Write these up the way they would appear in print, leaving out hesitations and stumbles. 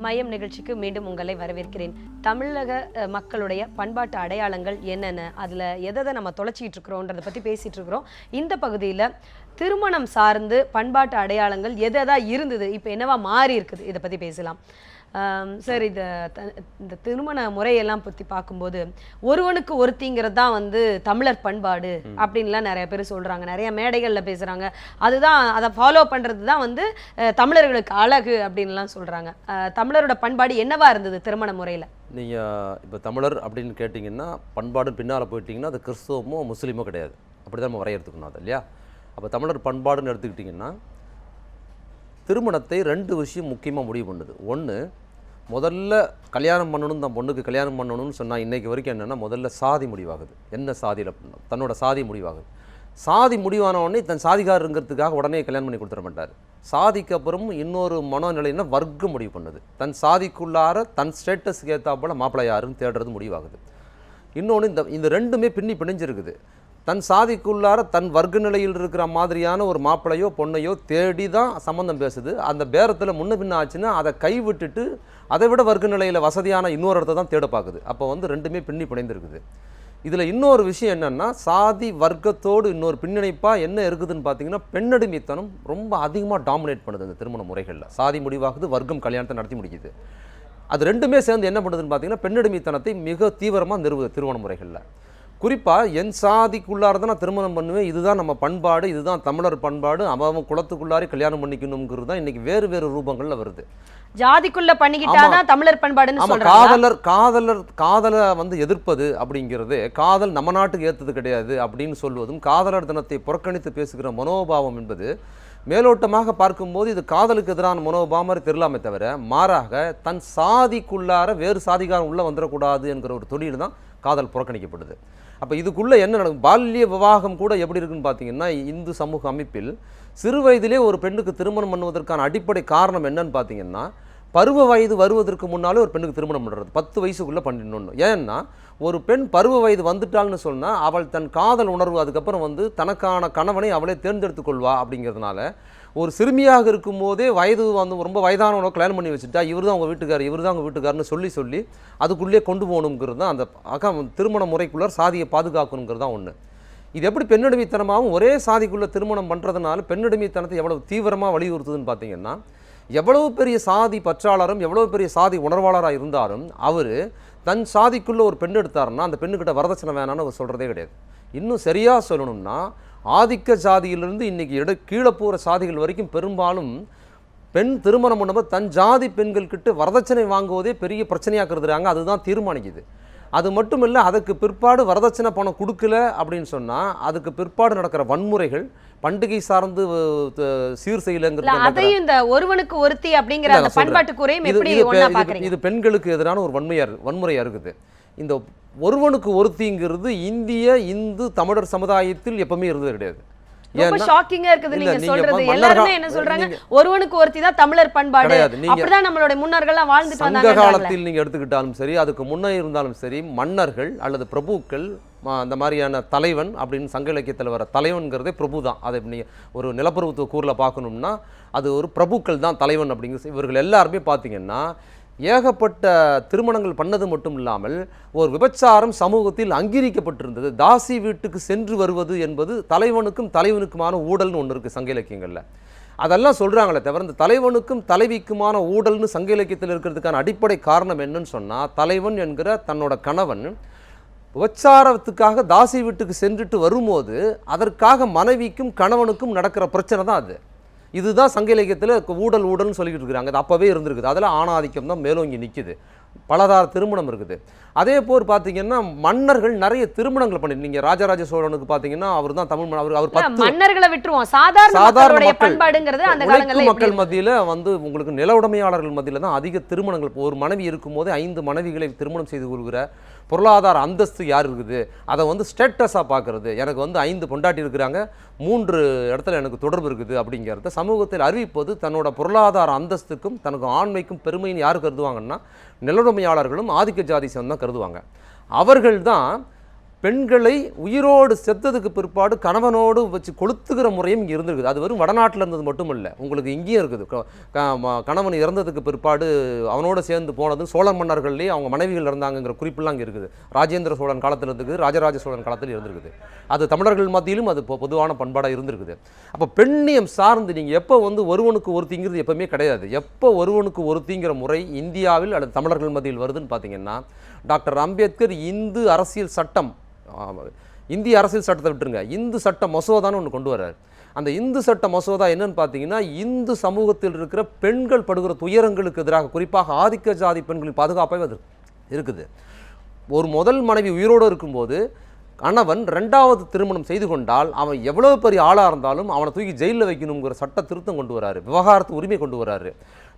மையம் நிகழ்ச்சிக்கு மீண்டும் உங்களை வரவேற்கிறேன். தமிழக மக்களுடைய பண்பாட்டு அடையாளங்கள் என்னென்ன, அதில் எதை நம்ம தொலைச்சிக்கிட்டு இருக்கிறோன்றதை பற்றி பேசிகிட்டு இருக்கிறோம். இந்த பகுதியில் திருமணம் சார்ந்து பண்பாட்டு அடையாளங்கள் எதாக இருந்தது, இப்போ என்னவா மாறி இருக்குது, இதை பற்றி பேசலாம். சார், இந்த திருமண முறையெல்லாம் பற்றி பார்க்கும்போது ஒருவனுக்கு ஒருத்திங்கிறது தான் தமிழர் பண்பாடு அப்படின்லாம் நிறைய பேர் சொல்கிறாங்க, நிறைய மேடைகளில் பேசுகிறாங்க. அதுதான், அதை ஃபாலோ பண்ணுறது தான் தமிழர்களுக்கு அழகு அப்படின்லாம் சொல்கிறாங்க. தமிழரோட பண்பாடு என்னவா இருந்தது திருமண முறையில்? நீங்கள் இப்போ தமிழர் அப்படின்னு கேட்டிங்கன்னா பண்பாடு பின்னால் போயிட்டிங்கன்னா அது கிறிஸ்துவமோ முஸ்லீமோ கிடையாது, அப்படி தான் நம்ம வரையறுத்துக்கணும் அது இல்லையா. அப்போ தமிழர் பண்பாடுன்னு எடுத்துக்கிட்டிங்கன்னா திருமணத்தை ரெண்டு விஷயம் முக்கியமாக முடிவு பண்ணுது. ஒன்று, முதல்ல கல்யாணம் பண்ணணும், தான் பொண்ணுக்கு கல்யாணம் பண்ணணும்னு சொன்னால் இன்றைக்கு வரைக்கும் என்னென்னா முதல்ல சாதி முடிவாகுது. என்ன சாதியில் தன்னோட சாதி முடிவாகுது. சாதி முடிவான உடனே தன் சாதிகாரங்கிறதுக்காக உடனே கல்யாணம் பண்ணி கொடுத்துட மாட்டார். சாதிக்கு அப்புறம் இன்னொரு மனநிலைன்னா வர்க்கம் முடிவு பண்ணுது. தன் சாதிக்குள்ளார தன் ஸ்டேட்டஸுக்கு ஏற்றா போல் மாப்பிள்ளை யாருன்னு தேடுறது முடிவாகுது. இன்னொன்று, இந்த ரெண்டுமே பிணைஞ்சிருக்குது. தன் சாதிக்குள்ளார தன் வர்க்க நிலையில் இருக்கிற மாதிரியான ஒரு மாப்பிள்ளையோ பொண்ணையோ தேடி தான் சம்மந்தம் பேசுது. அந்த பேரத்தில் முன்ன பின்ன ஆச்சுன்னா அதை கைவிட்டுட்டு அதை விட வர்க்க நிலையில் வசதியான இன்னொரு இடத்த தான் தேட பார்க்குது. அப்போ ரெண்டுமே பிணைந்திருக்குது. இதில் இன்னொரு விஷயம் என்னென்னா, சாதி வர்க்கத்தோடு இன்னொரு பின்னிணைப்பாக என்ன இருக்குதுன்னு பார்த்தீங்கன்னா, பெண்ணடிமைத்தனம் ரொம்ப அதிகமாக டாமினேட் பண்ணுது இந்த திருமண முறைகளில். சாதி முடிவாகுது, வர்க்கம் கல்யாணத்தை நடத்தி முடிக்குது. அது ரெண்டுமே சேர்ந்து என்ன பண்ணுதுன்னு பார்த்தீங்கன்னா, பெண்ணடிமைத்தனத்தை மிக தீவிரமாக நிறுவுது திருமண முறைகளில். குறிப்பாக என் சாதிக்குள்ளார தான் நான் திருமணம் பண்ணுவேன், இதுதான் நம்ம பண்பாடு, இதுதான் தமிழர் பண்பாடு, அவன் குலத்துக்குள்ளாரே கல்யாணம் பண்ணிக்கணுங்கிறது தான் இன்றைக்கி வேறு வேறு ரூபங்களில் வருது. ஜாதிக்குள்ள பண்ணிக்கிட்டாதான் தமிழர் பண்பாடுன்னு சொல்றாங்க. காதலை எதிர்ப்பது அப்படிங்கிறது காதல் நம்ம நாட்டுக்கு ஏற்றது கிடையாது அப்படின்னு சொல்வதும், காதலர் தினத்தை புறக்கணித்து பேசுகிற மனோபாவம் என்பது மேலோட்டமாக பார்க்கும்போது இது காதலுக்கு எதிரான மனோபாவம் மாதிரி தெரியலாமே தவிர, மாறாக தன் சாதிக்குள்ளார வேறு சாதிகாரம் உள்ளே வந்துடக்கூடாது என்கிற ஒரு தொழில் தான் காதல் புறக்கணிக்கப்படுது. அப்போ இதுக்குள்ளே என்ன நடக்கும், பால்ய விவாகம் கூட எப்படி இருக்குன்னு பார்த்தீங்கன்னா, இந்து சமூக அமைப்பில் சிறு வயதிலே ஒரு பெண்ணுக்கு திருமணம் பண்ணுவதற்கான அடிப்படை காரணம் என்னன்னு பார்த்தீங்கன்னா, பருவ வயது வருவதற்கு முன்னாலே ஒரு பெண்ணுக்கு திருமணம் பண்ணுறது 10 வயசுக்குள்ளே பண்ணிடணும். ஏன்னா ஒரு பெண் பருவ வயது வந்துட்டாள்னு சொன்னால் அவள் தன் காதல் உணர்வு அதுக்கப்புறம் தனக்கான கணவனை அவளே தேர்ந்தெடுத்து கொள்வா. அப்படிங்கிறதுனால ஒரு சிறுமியாக இருக்கும் போதே வயது ரொம்ப வயதானவனோ கல்யாணம் பண்ணி வச்சுட்டா இவர் தான் உங்கள் வீட்டுக்கார், இவர் தான் உங்கள் வீட்டுக்காரன்னு சொல்லி அதுக்குள்ளேயே கொண்டு போகணுங்கிறது தான் அந்த திருமண முறைக்குள்ளார் சாதியை பாதுகாக்கணுங்கிறது தான் ஒன்று. இது எப்படி பெண்ணடிமைத்தனமாகவும் ஒரே சாதிக்குள்ளே திருமணம் பண்ணுறதுனால பெண்ணடிமைத்தனத்தை எவ்வளவு தீவிரமாக வலியுறுத்துதுன்னு பார்த்தீங்கன்னா, எவ்வளவு பெரிய சாதி பற்றாளரும் எவ்வளவு பெரிய சாதி உணர்வாளராக இருந்தாலும் அவர் தன் சாதிக்குள்ளே ஒரு பெண் எடுத்தாருன்னா அந்த பெண்ணுக்கிட்ட வரதட்சணை வேணான்னு அவர் சொல்கிறதே கிடையாது. இன்னும் சரியாக சொல்லணும்னா, ஆதிக்க சாதியிலிருந்து இன்றைக்கி கீழே போகிற சாதிகள் வரைக்கும் பெரும்பாலும் பெண் திருமணம் பண்ணும்போது தன் ஜாதி பெண்கள்கிட்ட வரதட்சணை வாங்குவதே பெரிய பிரச்சனையாக கருதுறாங்க. அதுதான் தீர்மானிக்குது. அது மட்டும் இல்லை, அதுக்கு பிற்பாடு வரதட்சணை பணம் கொடுக்கல அப்படின்னு சொன்னால் அதுக்கு பிற்பாடு நடக்கிற வன்முறைகள் பண்டிகை சார்ந்து சீர் செய்யலைங்கிறது. இந்த ஒருவனுக்கு ஒருத்தி அப்படிங்கிற அந்த பண்பாட்டு குறையும் எப்படி ஒண்ணா பார்க்கறீங்க? இது பெண்களுக்கு எதிரான ஒரு வன்முறையாக இருக்குது. இந்த ஒருவனுக்கு ஒருத்திங்கிறது இந்து தமிழர் சமுதாயத்தில் எப்பவுமே இருந்தது கிடையாது. ரொம்ப ஷாக்கிங்கா இருக்குது நீங்க சொல்றது. எல்லாரும் என்ன சொல்றாங்க, ஒருவனுக்கு ஒருத்தி தான் தமிழர் பண்பாடு, அப்படிதான் நம்மளுடைய முன்னோர்கள்லாம் வாழ்ந்துட்டு வந்தாங்க. சங்க காலத்தில் நீங்க எடுத்துக்கிட்டாலும் சரி, அதுக்கு முன்னே இருந்தாலும் சரி, மன்னர்கள் அல்லது பிரபுக்கள் அந்த மாதிரியான தலைவன் அப்படின்னு சங்க இலக்கியத்தில் வர தலைவன்கிறதே பிரபு தான். அதை நீங்கள் ஒரு நிலப்பரப்பு கூறில் பார்க்கணும்னா அது ஒரு பிரபுக்கள் தான் தலைவன் அப்படிங்கிற. இவர்கள் எல்லாருமே பார்த்தீங்கன்னா ஏகப்பட்ட திருமணங்கள் பண்ணது மட்டும் இல்லாமல் ஒரு விபச்சாரம் சமூகத்தில் அங்கீகரிக்கப்பட்டிருந்தது. தாசி வீட்டுக்கு சென்று வருவது என்பது தலைவனுக்குமான ஊழல்னு ஒன்று இருக்குது சங்க இலக்கியங்களில். அதெல்லாம் சொல்கிறாங்களே தவிர இந்த தலைவனுக்கும் தலைவிக்குமான ஊழல்னு சங்க இலக்கியத்தில் இருக்கிறதுக்கான அடிப்படை காரணம் என்னன்னு சொன்னால், தலைவன் என்கிற தன்னோட கணவன் விபச்சாரத்துக்காக தாசி வீட்டுக்கு சென்றுட்டு வரும்போது அதற்காக மனைவிக்கும் கணவனுக்கும் நடக்கிற பிரச்சனை தான் அது. இதுதான் சங்க இலக்கியத்தில் ஊழல்னு சொல்லிக்கிட்டு இருக்கிறாங்க. அது அப்போவே இருந்திருக்குது. அதில் ஆணாதிக்கம் தான் மேலோங்கி நிற்குது. பலதார திருமணம் இருக்குது. அதே போல் பார்த்தீங்கன்னா மன்னர்கள் நிறைய திருமணங்கள் பண்ணி, நீங்கள் ராஜராஜ சோழனுக்கு பார்த்தீங்கன்னா அவர் தான் தமிழ் அவர் 10 மன்னர்களை விட்டுருவோம், சாதாரண பண்பாடுங்கிறது அந்த காலங்களில் மக்கள் மத்தியில் உங்களுக்கு நில உடைமையாளர்கள் மத்தியில் தான் அதிக திருமணங்கள். ஒரு மனைவி இருக்கும்போது 5 மனைவிகளை திருமணம் செய்து கொள்கிற பொருளாதார அந்தஸ்து யார் இருக்குது, அதை ஸ்டேட்டஸாக பார்க்குறது. எனக்கு 5 பொண்டாட்டி இருக்கிறாங்க, 3 இடத்துல எனக்கு தொடர்பு இருக்குது அப்படிங்கிறத சமூகத்தில் அறிவிப்பது தன்னோட பொருளாதார அந்தஸ்துக்கும் தனக்கு ஆண்மைக்கும் பெருமைன்னு யார் கருதுவாங்கன்னா நிலவுடைமையாளர்களும் ஆதிக்க ஜாதி தான் கருதுவாங்க. அவர்கள் தான் பெண்களை உயிரோடு செத்ததுக்கு பிற்பாடு கணவனோடு வச்சு கொளுத்துகிற முறையும் இங்கே இருந்திருக்குது. அது வெறும் வடநாட்டில் இருந்தது மட்டும் இல்லை, உங்களுக்கு இங்கேயும் இருக்குது. கணவன் இறந்ததுக்கு பிற்பாடு அவனோட சேர்ந்து போனது சோழ மன்னர்கள்லேயே அவங்க மனைவிகள் இருந்தாங்கங்கிற குறிப்பெல்லாம் இங்கே இருக்குது. ராஜேந்திர சோழன் காலத்தில் இருக்குது, ராஜராஜ சோழன் காலத்தில் இருந்திருக்குது. அது தமிழர்கள் மத்தியிலும் அது பொதுவான பண்பாடாக இருந்திருக்குது. அப்போ பெண்ணியம் சார்ந்து நீங்கள் எப்போ வந்து ஒருவனுக்கு ஒருத்திங்கிறது எப்பவுமே கிடையாது. எப்போ ஒருவனுக்கு ஒருத்திங்கிற முறை இந்தியாவில் அல்லது தமிழர்கள் மத்தியில் வருதுன்னு பார்த்தீங்கன்னா, டாக்டர் அம்பேத்கர் இந்து அரசியல் சட்டம், இந்திய அரசியல் சட்டத்தை விட்டுருங்க, இந்து சட்ட மசோதான்னு ஒன்று கொண்டு வர்றார். அந்த இந்து சட்ட மசோதா என்னன்னு பார்த்தீங்கன்னா, இந்து சமூகத்தில் இருக்கிற பெண்கள் படுகிற துயரங்களுக்கு எதிராக, குறிப்பாக ஆதிக்க ஜாதி பெண்களின் பாதுகாப்பாக அது இருக்குது. ஒரு முதல் மனைவி உயிரோடு இருக்கும்போது கணவன் ரெண்டாவது திருமணம் செய்து கொண்டால் அவன் எவ்வளோ பெரிய ஆளாக இருந்தாலும் அவனை தூக்கி ஜெயிலில் வைக்கணுங்கிற சட்ட திருத்தம் கொண்டு வராரு, விவகாரத்து உரிமை கொண்டு வராரு,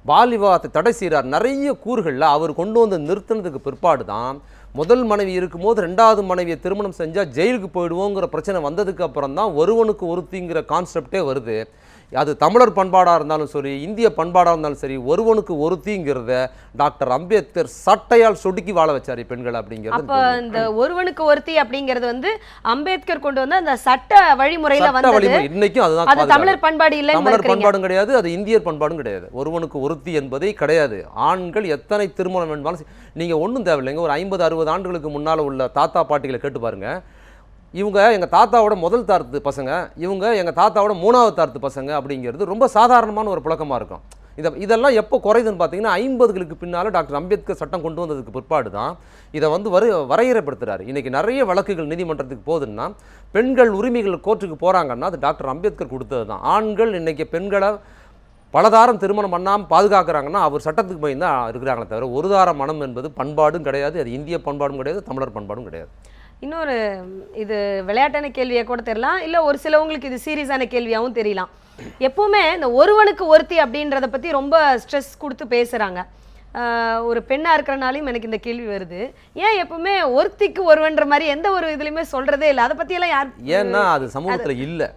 பால் விவாகத்தை தடை செய்கிறார். நிறைய கூறுகளில் அவர் கொண்டு வந்து நிறுத்தினதுக்கு பிற்பாடு தான் முதல் மனைவி இருக்கும்போது ரெண்டாவது மனைவியை திருமணம் செஞ்சால் ஜெயிலுக்கு போயிடுவோங்கிற பிரச்சனை வந்ததுக்கு அப்புறம் தான் ஒருவனுக்கு ஒருத்திங்கிற கான்செப்டே வருது. அது தமிழர் பண்பாடாக இருந்தாலும் சரி, இந்திய பண்பாடாக இருந்தாலும் சரி, ஒருவனுக்கு ஒருத்திங்கிறத டாக்டர் அம்பேத்கர் சட்டையால் சொடுக்கி வாழ வச்சார் பெண்கள் அப்படிங்கிறது. அப்போ இந்த ஒருவனுக்கு ஒருத்தி அப்படிங்கிறது வந்து அம்பேத்கர் கொண்டு வந்த அந்த சட்ட வழிமுறையில வந்தது. இன்னைக்கும் அதுதான். அது தமிழர் பண்பாடு இல்லை, தமிழர் பண்பாடும் கிடையாது, அது இந்தியர் பண்பாடும் கிடையாது. ஒருவனுக்கு ஒருத்தி என்பதே கிடையாது. ஆண்கள் எத்தனை திருமணம் வேணுமாலும் நீங்க ஒன்றும் தேவையில்லைங்க. ஒரு 50-60 ஆண்டுகளுக்கு முன்னால் உள்ள தாத்தா பாட்டிகளை கேட்டு பாருங்க. இவங்க எங்கள் தாத்தாவோட முதல் தாரத்து பசங்க, இவங்க எங்கள் தாத்தாவோட 3வது தாரத்து பசங்க அப்படிங்கிறது ரொம்ப சாதாரணமான ஒரு புழக்கமாக இருக்கும். இதெல்லாம் எப்போ குறையுதுன்னு பார்த்தீங்கன்னா 50களுக்கு பின்னால் டாக்டர் அம்பேத்கர் சட்டம் கொண்டு வந்ததுக்கு பிற்பாடு தான் இதை வந்து வரையறைப்படுத்துகிறாரு. இன்றைக்கி நிறைய வழக்குகள் நீதிமன்றத்துக்கு போகுதுன்னா, பெண்கள் உரிமைகள் கோர்ட்டுக்கு போகிறாங்கன்னா அது டாக்டர் அம்பேத்கர் கொடுத்தது தான். ஆண்கள் இன்றைக்கி பெண்களை பலதாரம் திருமணம் பண்ணாமல் பாதுகாக்கிறாங்கன்னா அவர் சட்டத்துக்கு போய் தான் இருக்கிறாங்களே தவிர, ஒரு தார மனம் என்பது பண்பாடும் கிடையாது, அது இந்திய பண்பாடும் கிடையாது, தமிழர் பண்பாடும் கிடையாது. இன்னொரு, இது விளையாட்டான கேள்வியை கூட தெரியலாம், இல்லை ஒரு சிலவங்களுக்கு இது சீரியஸான கேள்வியாகவும் தெரியலாம். எப்போவுமே இந்த ஒருவனுக்கு ஒருத்தி அப்படின்றத பற்றி ரொம்ப ஸ்ட்ரெஸ் கொடுத்து பேசுகிறாங்க. ஒரு பெண்ணாக இருக்கிறனாலையும் எனக்கு இந்த கேள்வி வருது, ஏன் எப்பவுமே ஒருத்திக்கு ஒருவன்ற மாதிரி எந்த ஒரு இதுலையுமே சொல்கிறதே இல்லை? அதை பற்றியெல்லாம் யார், ஏன்னா அது சமூகத்தில் இல்லை.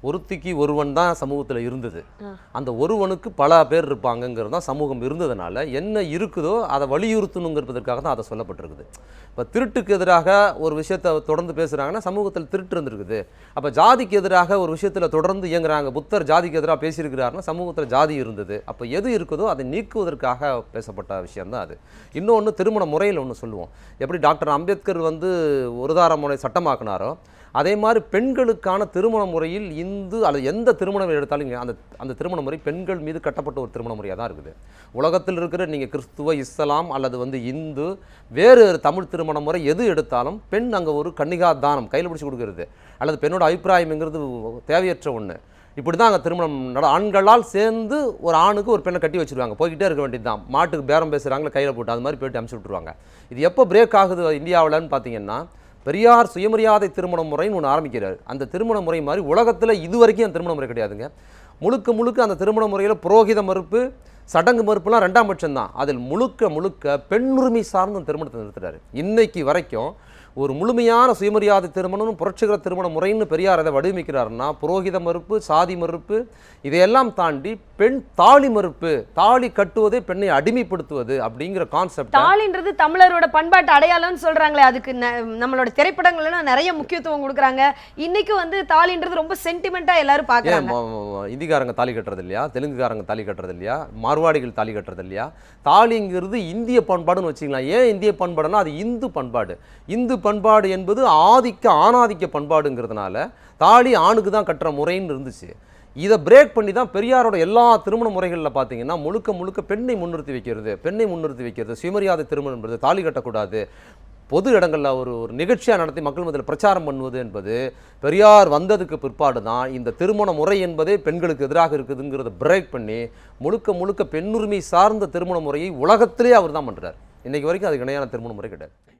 ஒருத்திக்கு ஒருவன் தான் சமூகத்தில் இருந்தது. அந்த ஒருவனுக்கு பல பேர் இருப்பாங்கங்கிறது தான் சமூகம் இருந்ததுனால என்ன இருக்குதோ அதை வலியுறுத்தணுங்கிறதுக்காக தான் அதை சொல்லப்பட்டிருக்குது. இப்போ திருட்டுக்கு எதிராக ஒரு விஷயத்தை தொடர்ந்து பேசுகிறாங்கன்னா சமூகத்தில் திருட்டு இருந்திருக்குது. அப்போ ஜாதிக்கு எதிராக ஒரு விஷயத்தில் தொடர்ந்து இயங்குறாங்க, புத்தர் ஜாதிக்கு எதிராக பேசியிருக்கிறாருன்னா சமூகத்தில் ஜாதி இருந்தது. அப்போ எது இருக்குதோ அதை நீக்குவதற்காக பேசப்பட்ட விஷயம்தான் அது. இன்னொன்று, திருமண முறையில் ஒன்று சொல்லுவோம். எப்படி டாக்டர் அம்பேத்கர் வந்து ஒருதார முறை சட்டமாக்கினாரோ, அதே மாதிரி பெண்களுக்கான திருமண முறையில் இந்து அல்லது எந்த திருமணம் எடுத்தாலும் அந்த திருமண முறை பெண்கள் மீது கட்டப்பட்ட ஒரு திருமண முறையாக தான் இருக்குது. உலகத்தில் இருக்கிற நீங்கள் கிறிஸ்துவ, இஸ்லாம் அல்லது வந்து இந்து, வேறு தமிழ் திருமண முறை எது எடுத்தாலும் பெண் அங்கே ஒரு கன்னிகா தானம் கையில் பிடிச்சி கொடுக்கறது அல்லது பெண்ணோட அபிப்பிராயம்ங்கிறது தேவையற்ற ஒன்று. இப்படி தான் அங்கே திருமணம் ஆண்களால் சேர்ந்து ஒரு ஆணுக்கு ஒரு பெண்ணை கட்டி வச்சுருவாங்க, போய்கிட்டே இருக்க வேண்டியது தான். மாட்டுக்கு பேரம் பேசுகிறாங்களே கையில் போட்டு, அது மாதிரி போய்ட்டு அனுப்பிச்சி விட்ருவாங்க. இது எப்போ பிரேக் ஆகுது இந்தியாவில்னு பார்த்தீங்கன்னா, பெரியார் சுயமரியாதை திருமண முறைன்னு ஒன்று ஆரம்பிக்கிறார். அந்த திருமண முறை மாதிரி உலகத்தில் இதுவரைக்கும் அந்த திருமண முறை கிடையாதுங்க. முழுக்க அந்த திருமண முறையில் புரோகித மறுப்பு, சடங்கு மறுப்புலாம் 2ஆம் பட்சம் தான். அதில் முழுக்க பெண்ணுரிமை சார்ந்த திருமணத்தை நிறுத்துறாரு. இன்னைக்கு வரைக்கும் ஒரு முழுமையான சுயமரியாதை திருமணம், புரட்சிகர திருமண முறைன்னு பெரியார் அதை வடிவமைக்கிறாருன்னா, புரோகித மறுப்பு, சாதி மறுப்பு, இதையெல்லாம் தாண்டி பெண் தாலி மறுப்பு, தாலி கட்டுவதே பெண்ணை அடிமைப்படுத்துவது அப்படிங்கிற கான்செப்ட். தாலின்றது தமிழரோட பண்பாட்டு அடையாளம்னு சொல்றாங்களே, அதுக்கு நம்மளோட திரைப்படங்கள்லாம் நிறைய முக்கியத்துவம் கொடுக்குறாங்க. இன்னைக்கு வந்து தாலின்றது ரொம்ப சென்டிமெண்டா எல்லாரும் பார்க்கறாங்க. இந்திக்காரங்க தாலி கட்டுறது இல்லையா, தெலுங்குக்காரங்க தாலி கட்டுறது இல்லையா, மார்வாடிகள் தாலி கட்டுறது இல்லையா? தாலிங்கிறது இந்திய பண்பாடுன்னு வச்சுக்கலாம். ஏன் இந்திய பண்பாடுன்னா அது இந்து பண்பாடு. இந்து பண்பாடு என்பது ஆணாதிக்க பண்பாடுங்கிறதுனால தாலி ஆணுக்கு தான் கட்டுற முறைன்னு இருந்துச்சு. இதை பிரேக் பண்ணி தான் பெரியாரோட எல்லா திருமண முறைகளில் பார்த்தீங்கன்னா முழுக்க பெண்ணை முன்னிறுத்தி வைக்கிறது, சுயமரியாதை திருமணம் என்பது, தாலி கட்டக்கூடாது, பொது இடங்களில் ஒரு நிகழ்ச்சியாக நடத்தி மக்கள் மத்தியில் பிரச்சாரம் பண்ணுவது என்பது பெரியார் வந்ததுக்கு பிற்பாடு தான் இந்த திருமண முறை என்பதே பெண்களுக்கு எதிராக இருக்குதுங்கிறத பிரேக் பண்ணி முழுக்க பெண்ணுரிமை சார்ந்த திருமண முறையை உலகத்திலே அவர் தான் பண்ணுறார். இன்றைக்கு வரைக்கும் அதுக்கு இணையான திருமண முறை கிடையாது.